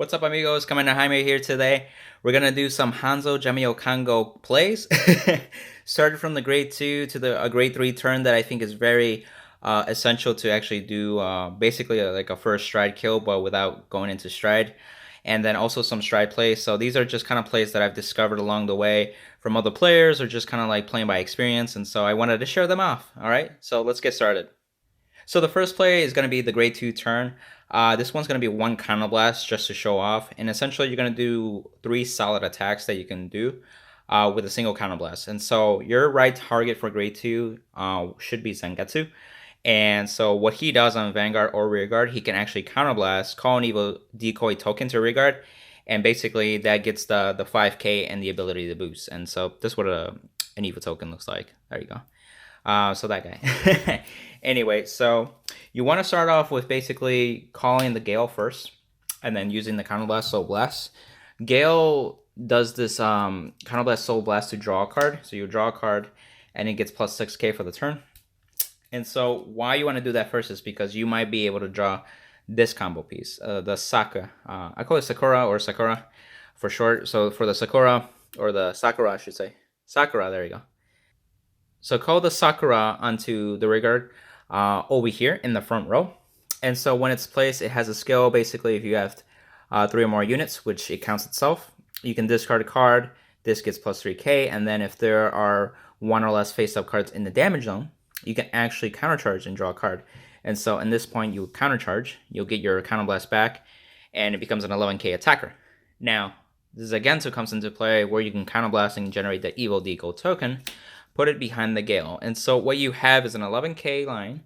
What's up, amigos? Coming Jaime here today. We're gonna do some Hanzo Jamyocongo plays. Started from the grade 2 to the grade 3 turn that I think is very essential to actually do basically like a first stride kill, but without going into stride. And then also some stride plays. So these are just kind of plays that I've discovered along the way from other players or just kind of like playing by experience. And so I wanted to share them off. All right, so let's get started. So the first play is going to be the grade 2 turn. This one's going to be one counter blast just to show off. And essentially you're going to do 3 solid attacks that you can do with a single counter blast. And so your right target for grade 2 should be Zangetsu. And so what he does on Vanguard or Rearguard, he can actually counterblast, call an evil decoy token to Rearguard, and basically that gets the 5k and the ability to boost. And so this is what an evil token looks like. There you go. So that guy. Anyway, so you want to start off with basically calling the Gale first, and then using the Counterblast Soul Blast. Gale does this Counterblast Soul Blast to draw a card. So you draw a card, and it gets plus 6k for the turn. And so why you want to do that first is because you might be able to draw this combo piece, the Saka. I call it Sakura or Sakura for short. So for the Sakura, or the Sakura, I should say. Sakura, there you go. So call the Sakura onto the Rearguard over here in the front row. And so when it's placed, it has a skill. Basically, if you have 3 or more units, which it counts itself, you can discard a card. This gets plus 3k. And then if there are 1 or less face-up cards in the damage zone, you can actually countercharge and draw a card. And so in this point, you countercharge. You'll get your counterblast back, and it becomes an 11k attacker. Now, this Zangetsu comes into play where you can counterblast and generate the evil decoy token, put it behind the Gale. And so what you have is an 11k line,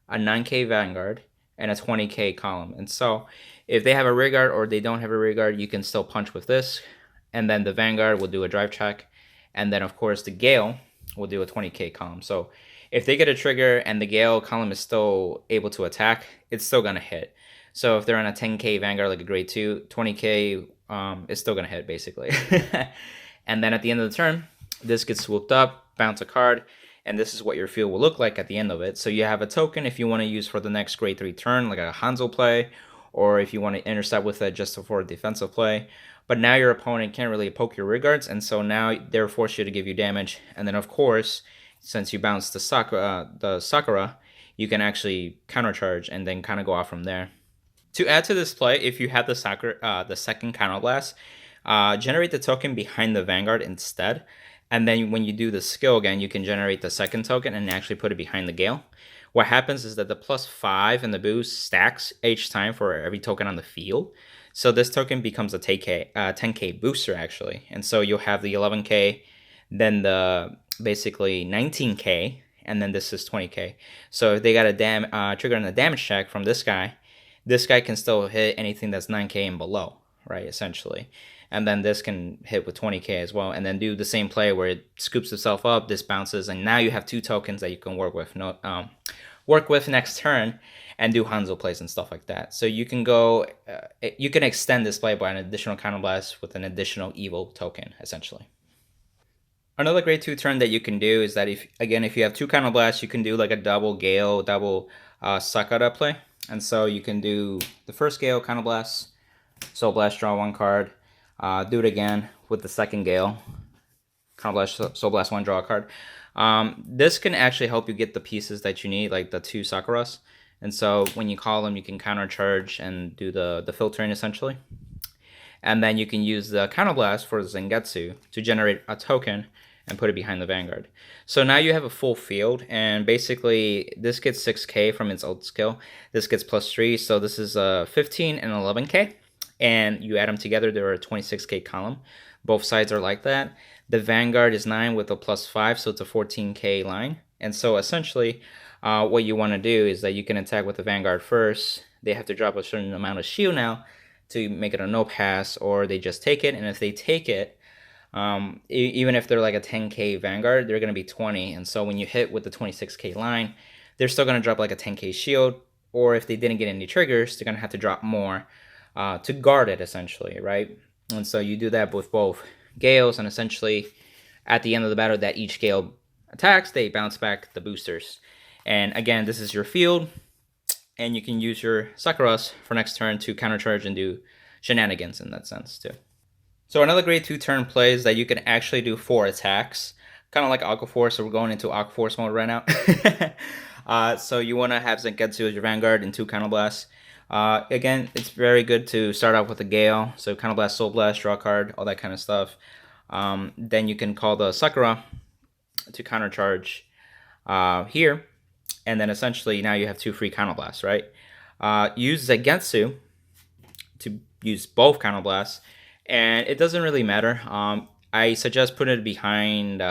a 9k Vanguard, and a 20k column. And so if they have a Rearguard or they don't have a Rearguard, you can still punch with this. And then the Vanguard will do a drive check. And then, of course, the Gale will do a 20k column. So if they get a trigger and the Gale column is still able to attack, it's still going to hit. So if they're on a 10k Vanguard, like a grade 2, 20k is still going to hit, basically. And then at the end of the turn, this gets swooped up, bounce a card, and this is what your field will look like at the end of it. So you have a token if you want to use for the next grade 3 turn, like a Hanzo play, or if you want to intercept with it just for a defensive play. But now your opponent can't really poke your Rearguards, and so now they're forced you to give you damage. And then, of course, since you bounce the Sakura, you can actually countercharge and then kind of go off from there. To add to this play, if you have the second counterblast, generate the token behind the Vanguard instead. And then when you do the skill again, you can generate the second token and actually put it behind the Gale. What happens is that the plus 5 and the boost stacks each time for every token on the field. So this token becomes a 10k booster, actually. And so you'll have the 11k, then the basically 19k, and then this is 20k. So if they got a trigger on a damage check from this guy can still hit anything that's 9k and below, right, essentially. And then this can hit with 20k as well, and then do the same play where it scoops itself up, this bounces, and now you have 2 tokens that you can work with next turn and do Hanzo plays and stuff like that. So you can go, you can extend this play by an additional counterblast with an additional evil token, essentially. Another grade 2 turn that you can do is that if you have 2 counterblasts, you can do like a double Gale, double Sakura play. And so you can do the first Gale counterblast, Soul Blast, draw 1 card. Do it again with the second Gale. Counterblast, Soul Blast 1, draw a card. This can actually help you get the pieces that you need, like the 2 Sakuras. And so when you call them, you can countercharge and do the filtering, essentially. And then you can use the Counterblast for Zangetsu to generate a token and put it behind the Vanguard. So now you have a full field, and basically this gets 6k from its ult skill. This gets plus 3, so this is 15 and 11k. And you add them together, they're a 26k column. Both sides are like that. The Vanguard is 9 with a plus 5, so it's a 14k line. And so essentially, what you want to do is that you can attack with the Vanguard first. They have to drop a certain amount of shield now to make it a no pass, or they just take it. And if they take it, even if they're like a 10k Vanguard, they're going to be 20. And so when you hit with the 26k line, they're still going to drop like a 10k shield. Or if they didn't get any triggers, they're going to have to drop more to guard it, essentially, right? And so you do that with both Gales, and essentially at the end of the battle that each Gale attacks, they bounce back the boosters. And again, this is your field, and you can use your Sakuras for next turn to countercharge and do shenanigans in that sense too. So another grade 2 turn play is that you can actually do 4 attacks, kind of like Aqua Force. So we're going into Aqua Force mode right now. So you want to have Zangetsu as your Vanguard and 2 Counterblast. Again, it's very good to start off with a Gale, so Counterblast, Soul Blast, draw a card, all that kind of stuff. Then you can call the Sakura to countercharge here, and then essentially now you have 2 free Counterblasts, right? Use Zangetsu to use both Counterblasts, and it doesn't really matter. I suggest putting it behind,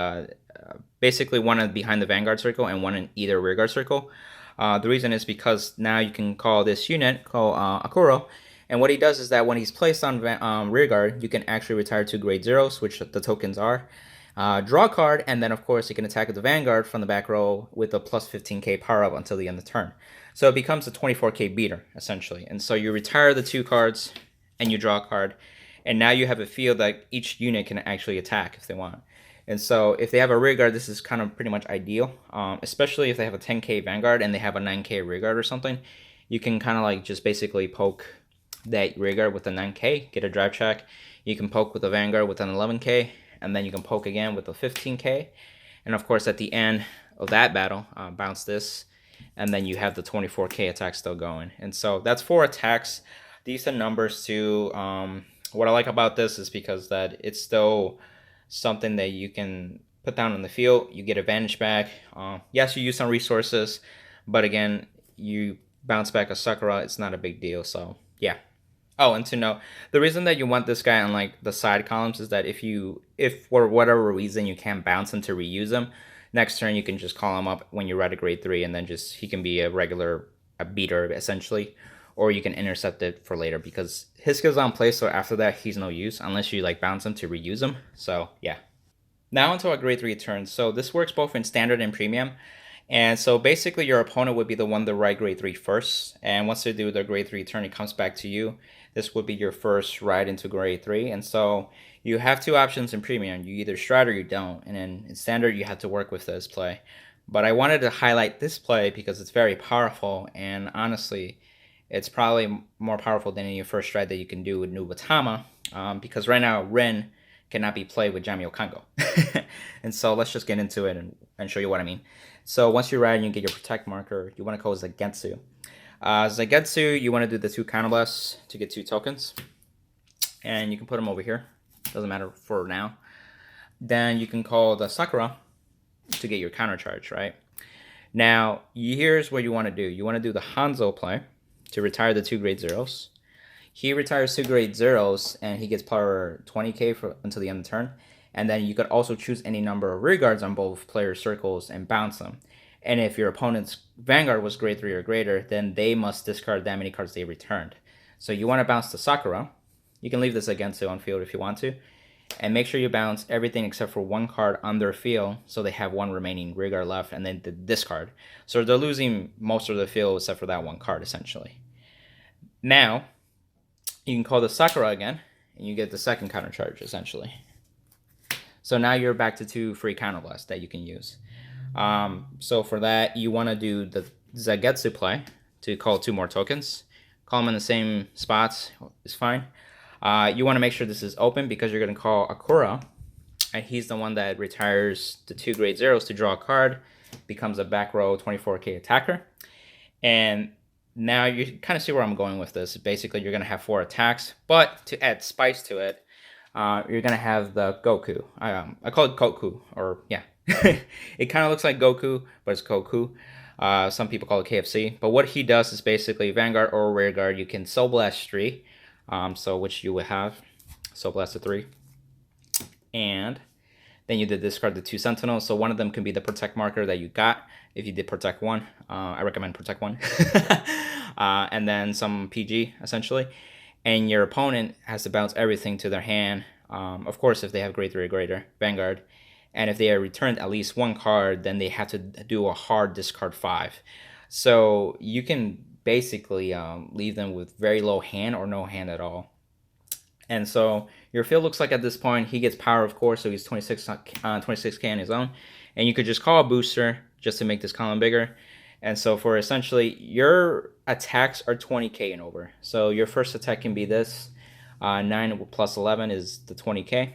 basically one behind the Vanguard circle and one in either rearguard circle. The reason is because now you can call this unit, called Akuro, and what he does is that when he's placed on rearguard, you can actually retire 2 grade zeros, which the tokens are. Draw a card, and then of course you can attack with the Vanguard from the back row with a plus 15k power up until the end of the turn. So it becomes a 24k beater, essentially. And so you retire the 2 cards, and you draw a card, and now you have a field that each unit can actually attack if they want. And so if they have a rearguard, this is kind of pretty much ideal, especially if they have a 10k Vanguard and they have a 9k rearguard or something. You can kind of like just basically poke that rearguard with a 9k, get a drive check. You can poke with a Vanguard with an 11k, and then you can poke again with a 15k. And of course, at the end of that battle, bounce this, and then you have the 24k attack still going. And so that's 4 attacks, decent numbers too. What I like about this is because that it's still something that you can put down on the field. You get advantage back. Yes, you use some resources, but again, you bounce back a Sakura. It's not a big deal. So yeah. Oh, and to know, the reason that you want this guy on like the side columns is that if for whatever reason you can't bounce him to reuse him, next turn you can just call him up when you're at a grade 3, and then just he can be a beater essentially, or you can intercept it for later because his skill's on play, so after that he's no use unless you like bounce him to reuse him. So yeah. Now into our grade 3 turns. So this works both in standard and premium. And so basically your opponent would be the one to ride grade 3 first. And once they do their grade 3 turn, it comes back to you. This would be your first ride into grade 3. And so you have 2 options in premium. You either stride or you don't. And then in standard, you have to work with this play. But I wanted to highlight this play because it's very powerful. And honestly, it's probably more powerful than any first stride that you can do with Nubatama. Because right now, Ren cannot be played with Jamyocongo. And so let's just get into it and show you what I mean. So once you ride and you get your protect marker, you want to call Zangetsu. Zangetsu, you want to do the 2 counterblasts to get 2 tokens. And you can put them over here. Doesn't matter for now. Then you can call the Sakura to get your counter charge, right? Now, here's what you want to do. You want to do the Hanzo play to retire the 2 grade zeros. He retires 2 grade zeros, and he gets power 20k until the end of the turn. And then you could also choose any number of rearguards on both players' circles and bounce them. And if your opponent's Vanguard was grade 3 or greater, then they must discard that many cards they returned. So you want to bounce the Sakura. You can leave this Zangetsu on field if you want to. And make sure you bounce everything except for 1 card on their field, so they have 1 remaining rearguard left, and then the discard. So they're losing most of the field except for that 1 card, essentially. Now, you can call the Sakura again, and you get the second counter charge, essentially. So now you're back to 2 free counterblasts that you can use. So for that, you want to do the Zangetsu play to call 2 more tokens. Call them in the same spots is fine. You want to make sure this is open because you're going to call Akura, and he's the one that retires the 2 grade zeros to draw a card, becomes a back row 24k attacker. And now you kind of see where I'm going with this. Basically, you're going to have 4 attacks, but to add spice to it, you're going to have the Goku. I call it Goku, or yeah. It kind of looks like Goku, but it's Goku. Some people call it KFC. But what he does is basically Vanguard or Rearguard. You can Soul Blast 3, so which you would have. Soul Blast 3. And then you did discard the 2 Sentinels. So one of them can be the Protect marker that you got. If you did Protect 1, I recommend Protect 1. And then some PG, essentially. And your opponent has to bounce everything to their hand. Of course, if they have grade 3 or greater, Vanguard. And if they are returned at least 1 card, then they have to do a hard discard 5. So you can basically leave them with very low hand or no hand at all. And so your field looks like at this point, he gets power, of course, so he's 26k on his own. And you could just call a booster just to make this column bigger. And so for essentially, your attacks are 20k and over. So your first attack can be this. 9 plus 11 is the 20k.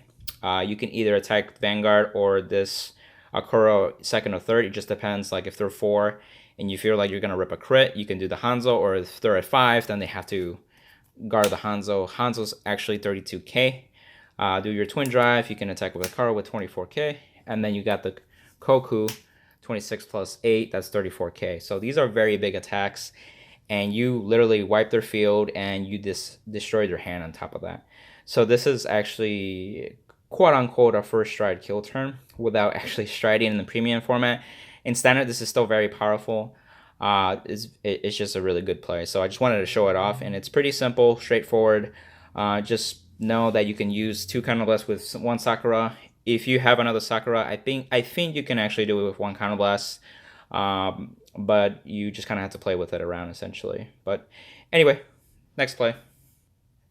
You can either attack Vanguard or this Akuro second or third. It just depends. Like if they're 4 and you feel like you're gonna rip a crit, you can do the Hanzo. Or if they're at 5, then they have to guard the Hanzo. Hanzo's actually 32k. Do your twin drive. You can attack with Akuro with 24k, and then you got the Koku, 26 plus 8. That's 34k. So these are very big attacks, and you literally wipe their field and you destroy their hand on top of that. So this is actually quote unquote a first stride kill turn without actually striding in the premium format. In standard, this is still very powerful. It's just a really good play. So I just wanted to show it off, and it's pretty simple, straightforward. Just know that you can use 2 counterblast with 1 Sakura. If you have another Sakura, I think you can actually do it with 1 counterblast. But you just kind of have to play with it around essentially. But anyway, next play.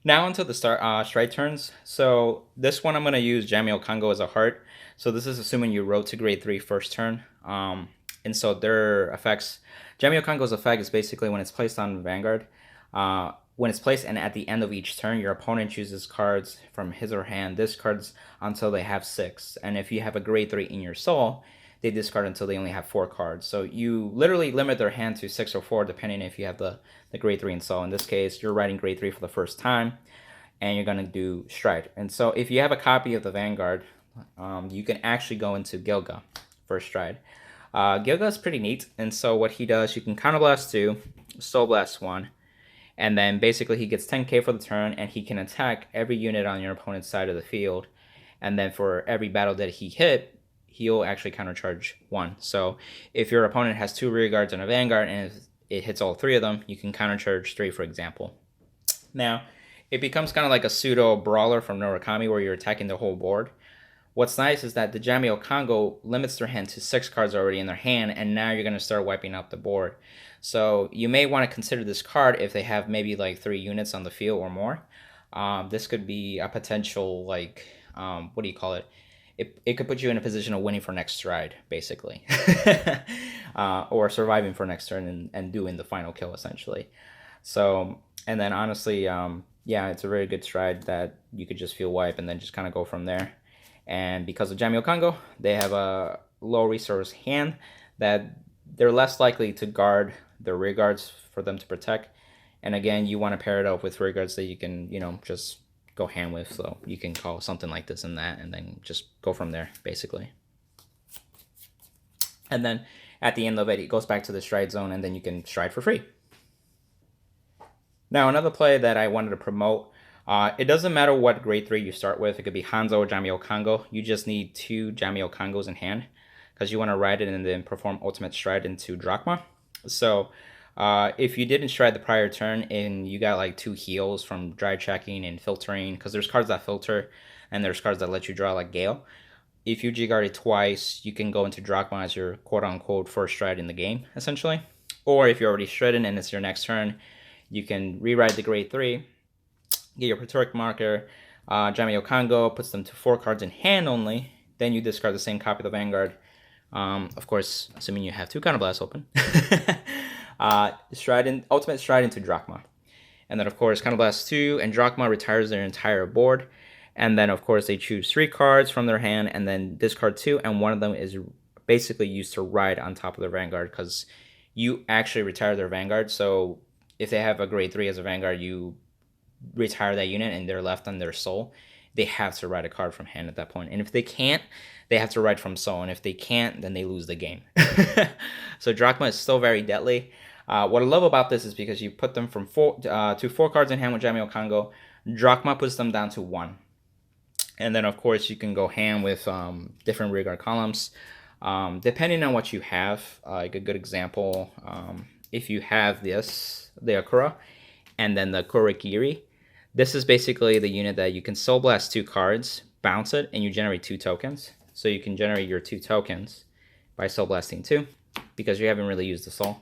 Now onto the stride turns. So this one I'm going to use Jamyocongo as a heart. So this is assuming you rode to grade 3 first turn. And so their effects, Jamyocongo's effect is basically when it's placed on Vanguard. When it's placed and at the end of each turn, your opponent chooses cards from his or her hand, discards until they have 6. And if you have a grade 3 in your soul, they discard until they only have 4 cards. So you literally limit their hand to 6 or 4, depending if you have the grade 3 in soul. In this case, you're writing grade 3 for the first time, and you're going to do stride. And so if you have a copy of the Vanguard, you can actually go into Gilga for stride. Gilga is pretty neat, and so what he does, you can counterblast 2, soul blast 1, and then basically he gets 10k for the turn, and he can attack every unit on your opponent's side of the field. And then for every battle that he hit, he'll actually countercharge 1. So if your opponent has 2 rear guards and a Vanguard, and if it hits all 3 of them, you can countercharge 3, for example. Now, it becomes kind of like a pseudo brawler from Norakami where you're attacking the whole board. What's nice is that the Jamyocongo limits their hand to 6 cards already in their hand, and now you're going to start wiping up the board. So you may want to consider this card if they have maybe like 3 units on the field or more. This could be a potential, like, what do you call it? It could put you in a position of winning for next stride, basically. Or surviving for next turn and doing the final kill, essentially. So, and then honestly, yeah, it's a very good stride that you could just feel wipe and then just kind of go from there. And because of Jamyocongo, they have a low resource hand that they're less likely to guard their rear guards for them to protect. And again, you want to pair it up with rear guards that you can, just go hand with. So you can call something like this and that, and then just go from there, basically. And then at the end of it, it goes back to the stride zone, and then you can stride for free. Now, another play that I wanted to promote, it doesn't matter what grade 3 you start with. It could be Hanzo or Jamyocongo. You just need 2 Jamyocongos in hand because you want to ride it and then perform ultimate stride into Drachma. So if you didn't stride the prior turn and you got like 2 heals from dry checking and filtering, because there's cards that filter and there's cards that let you draw like Gale. If you G-guarded twice, you can go into Drachma as your quote-unquote first stride in the game, essentially. Or if you're already stridden and it's your next turn, you can rewrite the grade 3, get your Pretoric marker, Jamyocongo, puts them to 4 cards in hand only, then you discard the same copy of the Vanguard. Of course, assuming you have 2 counterblasts open. Ultimate stride into Drachma. And then, of course, counterblast 2, and Drachma retires their entire board. And then, of course, they choose 3 cards from their hand and then discard 2, and one of them is basically used to ride on top of their Vanguard because you actually retire their Vanguard. So if they have a grade 3 as a Vanguard, you retire that unit and they're left on their soul. They have to ride a card from hand at that point. And if they can't, they have to ride from soul. And if they can't, then they lose the game. So Drachma is still very deadly. What I love about this is because you put them from 4 to 4 cards in hand with Jamyocongo. Drachma puts them down to 1. And then, of course, you can go hand with different rearguard columns. Depending on what you have, like a good example, if you have this, the Akura, and then the Kurikiri, this is basically the unit that you can Soul Blast 2 cards, bounce it, and you generate 2 tokens. So you can generate your 2 tokens by Soul Blasting 2, because you haven't really used the Soul.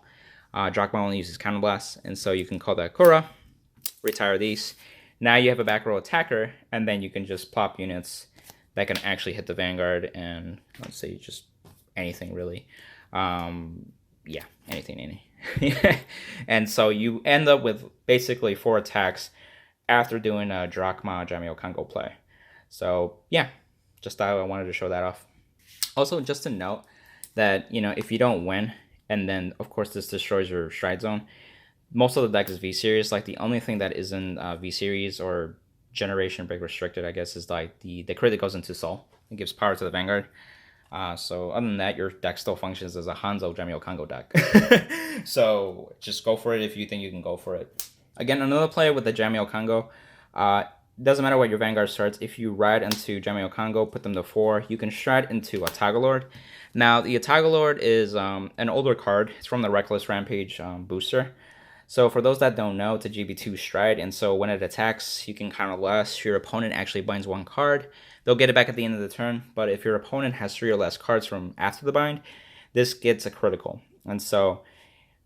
Drachma only uses Counterblast, and so you can call that Akura, retire these. Now you have a back row attacker, and then you can just plop units that can actually hit the Vanguard, and let's say just anything really. Yeah, anything. And so you end up with basically 4 attacks after doing a Drachma Jamyocongo play. So yeah, just thought I wanted to show that off. Also, just to note that, if you don't win, and then of course this destroys your stride zone, most of the deck is V series. Like the only thing that isn't V series or generation break restricted, I guess, is like the crit that goes into Soul. It gives power to the Vanguard. So other than that, your deck still functions as a Hanzo Jamyocongo deck. So just go for it if you think you can go for it. Again, another play with the Jamyocongo. Doesn't matter what your Vanguard starts. If you ride into Jamyocongo, put them to 4, you can stride into a Tagalord. Now, the Tagalord is an older card. It's from the Reckless Rampage booster. So for those that don't know, it's a GB2 stride, and so when it attacks, you can counter less. Your opponent actually binds 1 card. They'll get it back at the end of the turn, but if your opponent has 3 or less cards from after the bind, this gets a critical. And so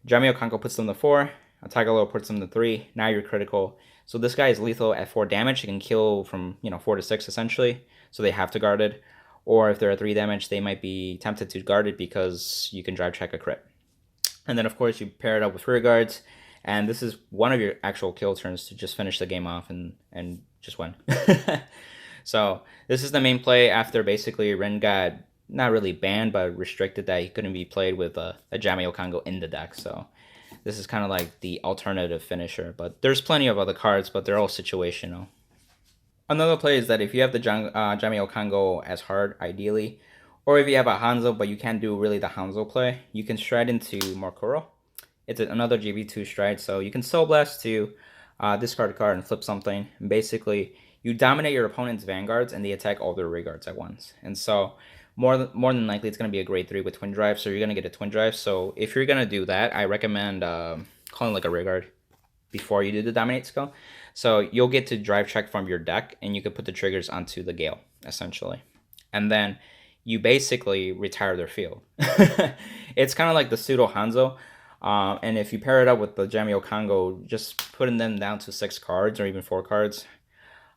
Jamyocongo puts them to 4, a Tagalord puts them to 3, now you're critical. So this guy is lethal at 4 damage. He can kill from 4 to 6 essentially, so they have to guard it. Or if they're at 3 damage, they might be tempted to guard it because you can drive check a crit. And then of course you pair it up with rear guards. And this is one of your actual kill turns to just finish the game off and just win. So this is the main play after basically Ren got not really banned, but restricted that he couldn't be played with a Jamyocongo in the deck. So this is kind of like the alternative finisher. But there's plenty of other cards, but they're all situational. Another play is that if you have the Jamyocongo as hard, ideally, or if you have a Hanzo, but you can't do really the Hanzo play, you can stride into Morkuro. It's another GB2 stride, so you can Soul Blast to discard a card and flip something. And basically, you dominate your opponent's vanguards and they attack all their rear guards at once. And so, more than likely, it's going to be a grade 3 with Twin Drive, so you're going to get a Twin Drive. So if you're going to do that, I recommend calling like a rear guard before you do the Dominate skill. So you'll get to drive check from your deck, and you can put the triggers onto the Gale, essentially. And then you basically retire their field. It's kind of like the pseudo Hanzo. And if you pair it up with the Jamyocongo, just putting them down to 6 cards or even 4 cards,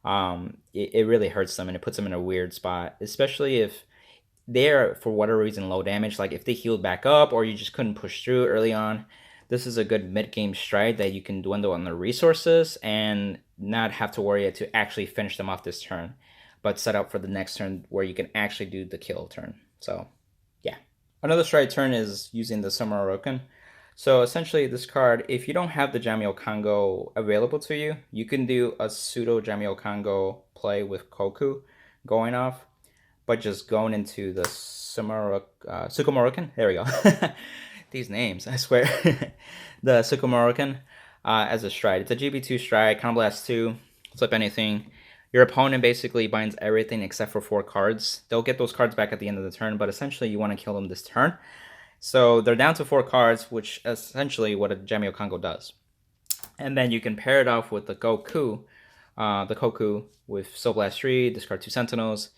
it really hurts them and it puts them in a weird spot, especially if they're, for whatever reason, low damage. Like if they healed back up or you just couldn't push through early on, this is a good mid-game stride that you can dwindle on the resources and not have to worry to actually finish them off this turn, but set up for the next turn where you can actually do the kill turn. So, yeah. Another stride turn is using the Samuraroken. So essentially this card, if you don't have the Jamyocongo available to you, you can do a pseudo Jamyocongo play with Koku going off, but just going into the Sukumoroken. There we go. These names, I swear. The Sukumoroken as a stride. It's a GB2 stride, Counter Blast 2, flip anything. Your opponent basically binds everything except for 4 cards. They'll get those cards back at the end of the turn, but essentially you want to kill them this turn. So they're down to 4 cards, which is essentially what a Jamyocongo does. And then you can pair it off with the Koku with Soul Blast 3, discard 2 Sentinels,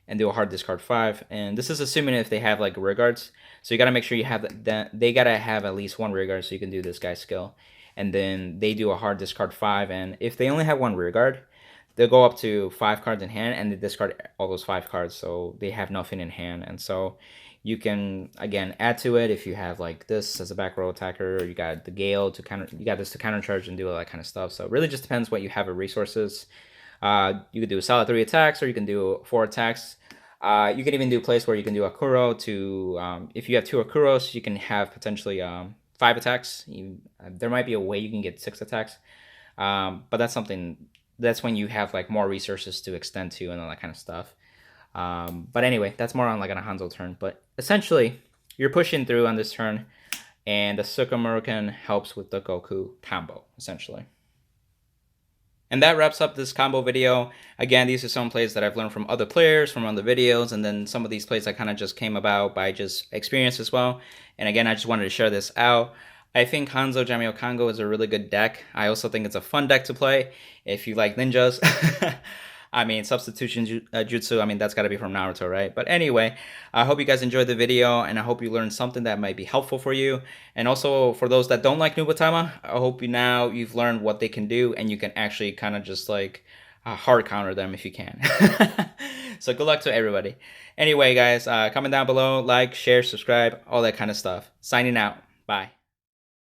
and do a hard discard 5. And this is assuming if they have like rear guards. So you gotta make sure you have that. They gotta have at least 1 rear guard so you can do this guy's skill. And then they do a hard discard 5. And if they only have 1 rear guard, they'll go up to 5 cards in hand and they discard all those 5 cards. So they have nothing in hand. And so you can, again, add to it if you have like this as a back row attacker, or you got the Gale to counter, you got this to counter charge and do all that kind of stuff. So it really just depends what you have of resources. You can do a solid 3 attacks, or you can do 4 attacks. You can even do a place where you can do Akuro to, if you have 2 Akuros, you can have potentially 5 attacks. There might be a way you can get 6 attacks, but that's when you have like more resources to extend to and all that kind of stuff. But anyway, that's more on like on a Hanzo turn. But essentially, you're pushing through on this turn, and the Sukumoroken helps with the Goku combo, essentially. And that wraps up this combo video. Again, these are some plays that I've learned from other players, from other videos, and then some of these plays I kind of just came about by just experience as well. And again, I just wanted to share this out. I think Hanzo Jamyocongo is a really good deck. I also think it's a fun deck to play if you like ninjas. I mean, substitution jutsu, I mean, that's got to be from Naruto, right? But anyway, I hope you guys enjoyed the video, and I hope you learned something that might be helpful for you. And also, for those that don't like Nubatama, I hope you've learned what they can do, and you can actually kind of just like hard counter them if you can. So good luck to everybody. Anyway, guys, comment down below, like, share, subscribe, all that kind of stuff. Signing out. Bye.